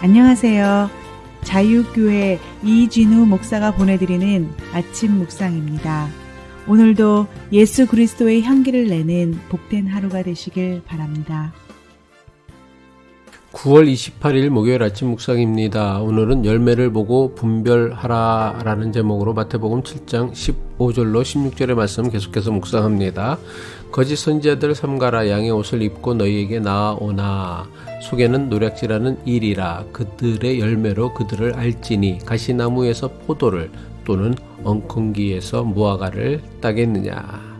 안녕하세요. 자유교회 이진우 목사가 보내드리는 아침 묵상입니다. 오늘도 예수 그리스도의 향기를 내는 복된 하루가 되시길 바랍니다. 9월 28일 목요일 아침 묵상입니다. 오늘은 열매를 보고 분별하라 라는 제목으로 마태복음 7장 15절로 16절의 말씀 계속해서 묵상합니다. 거짓 선지자들 삼가라. 양의 옷을 입고 너희에게 나아오나 속에는 노략질하는 일이라. 그들의 열매로 그들을 알지니 가시나무에서 포도를 또는 엉겅기에서 무화과를 따겠느냐.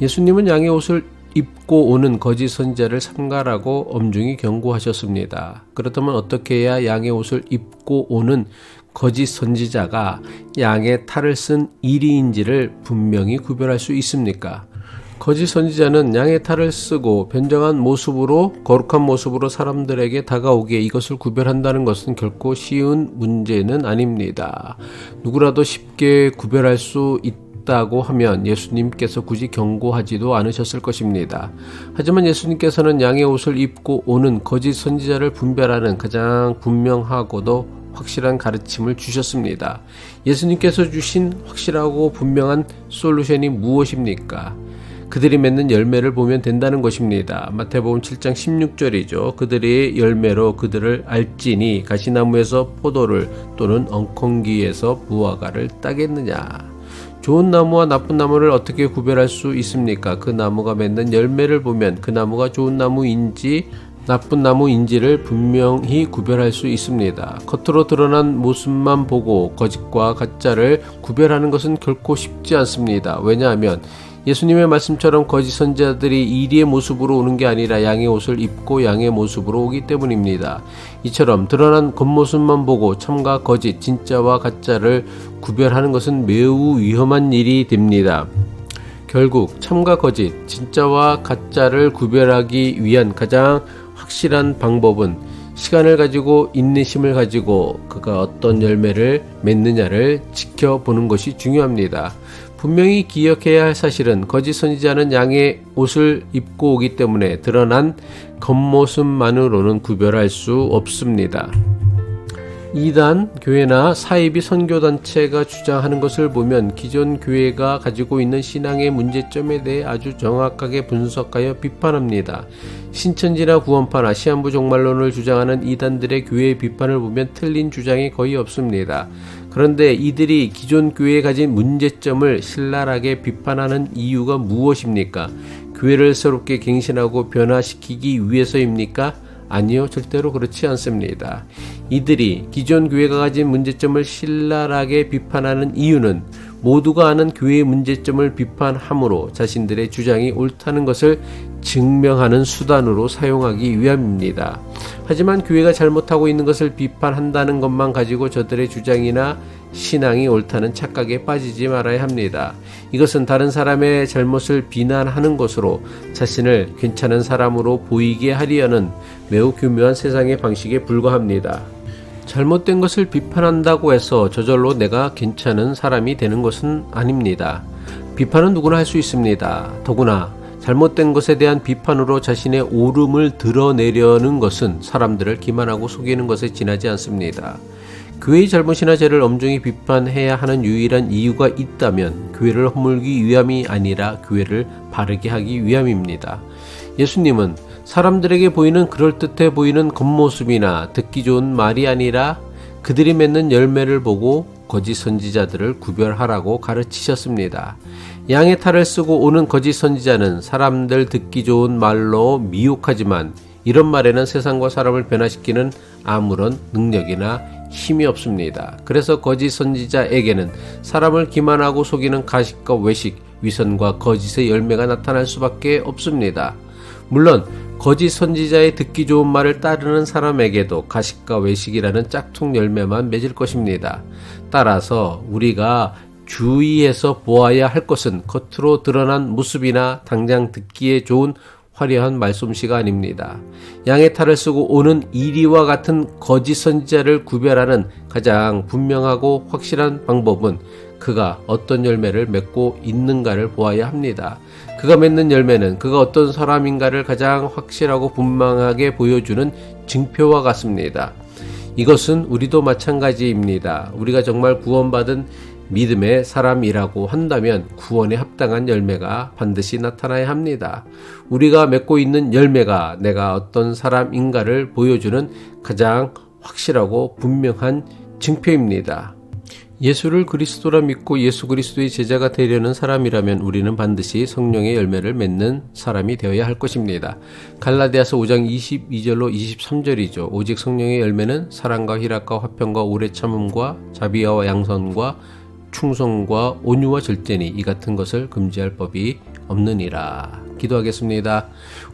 예수님은 양의 옷을 입고 오는 거짓 선지자를 삼가라고 엄중히 경고하셨습니다. 그렇다면 어떻게 해야 양의 옷을 입고 오는 거짓 선지자가 양의 탈을 쓴 이리인지를 분명히 구별할 수 있습니까? 거짓 선지자는 양의 탈을 쓰고 변정한 모습으로, 거룩한 모습으로 사람들에게 다가오기에 이것을 구별한다는 것은 결코 쉬운 문제는 아닙니다. 누구라도 쉽게 구별할 수 있다고 하면 예수님께서 굳이 경고하지도 않으셨을 것입니다. 하지만 예수님께서는 양의 옷을 입고 오는 거짓 선지자를 분별하는 가장 분명하고도 확실한 가르침을 주셨습니다. 예수님께서 주신 확실하고 분명한 솔루션이 무엇입니까? 그들이 맺는 열매를 보면 된다는 것입니다. 마태복음 7장 16절이죠. 그들의 열매로 그들을 알지니 가시나무에서 포도를 또는 엉겅기에서 무화과를 따겠느냐. 좋은 나무와 나쁜 나무를 어떻게 구별할 수 있습니까? 그 나무가 맺는 열매를 보면 그 나무가 좋은 나무인지 나쁜 나무인지를 분명히 구별할 수 있습니다. 겉으로 드러난 모습만 보고 거짓과 가짜를 구별하는 것은 결코 쉽지 않습니다. 왜냐하면 예수님의 말씀처럼 거짓 선지자들이 이리의 모습으로 오는 게 아니라 양의 옷을 입고 양의 모습으로 오기 때문입니다. 이처럼 드러난 겉모습만 보고 참과 거짓, 진짜와 가짜를 구별하는 것은 매우 위험한 일이 됩니다. 결국 참과 거짓, 진짜와 가짜를 구별하기 위한 가장 확실한 방법은 시간을 가지고 인내심을 가지고 그가 어떤 열매를 맺느냐를 지켜보는 것이 중요합니다. 분명히 기억해야 할 사실은 거짓 선지자는 양의 옷을 입고 오기 때문에 드러난 겉모습만으로는 구별할 수 없습니다. 이단 교회나 사이비 선교단체가 주장하는 것을 보면 기존 교회가 가지고 있는 신앙의 문제점에 대해 아주 정확하게 분석하여 비판합니다. 신천지나 구원파나 시한부 종말론을 주장하는 이단들의 교회의 비판을 보면 틀린 주장이 거의 없습니다. 그런데 이들이 기존 교회에 가진 문제점을 신랄하게 비판하는 이유가 무엇입니까? 교회를 새롭게 갱신하고 변화시키기 위해서입니까? 아니요, 절대로 그렇지 않습니다. 이들이 기존 교회가 가진 문제점을 신랄하게 비판하는 이유는 모두가 아는 교회의 문제점을 비판함으로 자신들의 주장이 옳다는 것을 증명하는 수단으로 사용하기 위함입니다. 하지만 교회가 잘못하고 있는 것을 비판한다는 것만 가지고 저들의 주장이나 신앙이 옳다는 착각에 빠지지 말아야 합니다. 이것은 다른 사람의 잘못을 비난하는 것으로 자신을 괜찮은 사람으로 보이게 하려는 매우 교묘한 세상의 방식에 불과합니다. 잘못된 것을 비판한다고 해서 저절로 내가 괜찮은 사람이 되는 것은 아닙니다. 비판은 누구나 할 수 있습니다. 더구나 잘못된 것에 대한 비판으로 자신의 옳음을 드러내려는 것은 사람들을 기만하고 속이는 것에 지나지 않습니다. 교회의 잘못이나 죄를 엄중히 비판해야 하는 유일한 이유가 있다면 교회를 허물기 위함이 아니라 교회를 바르게 하기 위함입니다. 예수님은 사람들에게 보이는 그럴듯해 보이는 겉모습이나 듣기 좋은 말이 아니라 그들이 맺는 열매를 보고 거짓 선지자들을 구별하라고 가르치셨습니다. 양의 탈을 쓰고 오는 거짓 선지자는 사람들 듣기 좋은 말로 미혹하지만 이런 말에는 세상과 사람을 변화시키는 아무런 능력이나 힘이 없습니다. 그래서 거짓 선지자에게는 사람을 기만하고 속이는 가식과 외식, 위선과 거짓의 열매가 나타날 수밖에 없습니다. 물론 거짓 선지자의 듣기 좋은 말을 따르는 사람에게도 가식과 외식이라는 짝퉁 열매만 맺을 것입니다. 따라서 우리가 주의해서 보아야 할 것은 겉으로 드러난 모습이나 당장 듣기에 좋은 화려한 말솜씨가 아닙니다. 양의 탈을 쓰고 오는 이리와 같은 거짓 선지자를 구별하는 가장 분명하고 확실한 방법은 그가 어떤 열매를 맺고 있는가를 보아야 합니다. 그가 맺는 열매는 그가 어떤 사람인가를 가장 확실하고 분명하게 보여주는 증표와 같습니다. 이것은 우리도 마찬가지입니다. 우리가 정말 구원받은 믿음의 사람이라고 한다면 구원에 합당한 열매가 반드시 나타나야 합니다. 우리가 맺고 있는 열매가 내가 어떤 사람인가를 보여주는 가장 확실하고 분명한 증표입니다. 예수를 그리스도라 믿고 예수 그리스도의 제자가 되려는 사람이라면 우리는 반드시 성령의 열매를 맺는 사람이 되어야 할 것입니다. 갈라디아서 5장 22절로 23절이죠. 오직 성령의 열매는 사랑과 희락과 화평과 오래 참음과 자비와 양선과 충성과 온유와 절제니 이 같은 것을 금지할 법이 없느니라. 기도하겠습니다.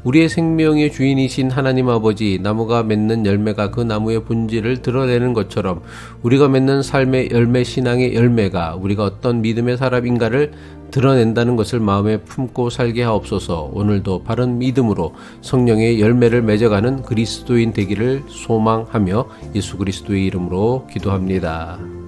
우리의 생명의 주인이신 하나님 아버지, 나무가 맺는 열매가 그 나무의 본질을 드러내는 것처럼 우리가 맺는 삶의 열매, 신앙의 열매가 우리가 어떤 믿음의 사람인가를 드러낸다는 것을 마음에 품고 살게 하옵소서. 오늘도 바른 믿음으로 성령의 열매를 맺어가는 그리스도인 되기를 소망하며 예수 그리스도의 이름으로 기도합니다.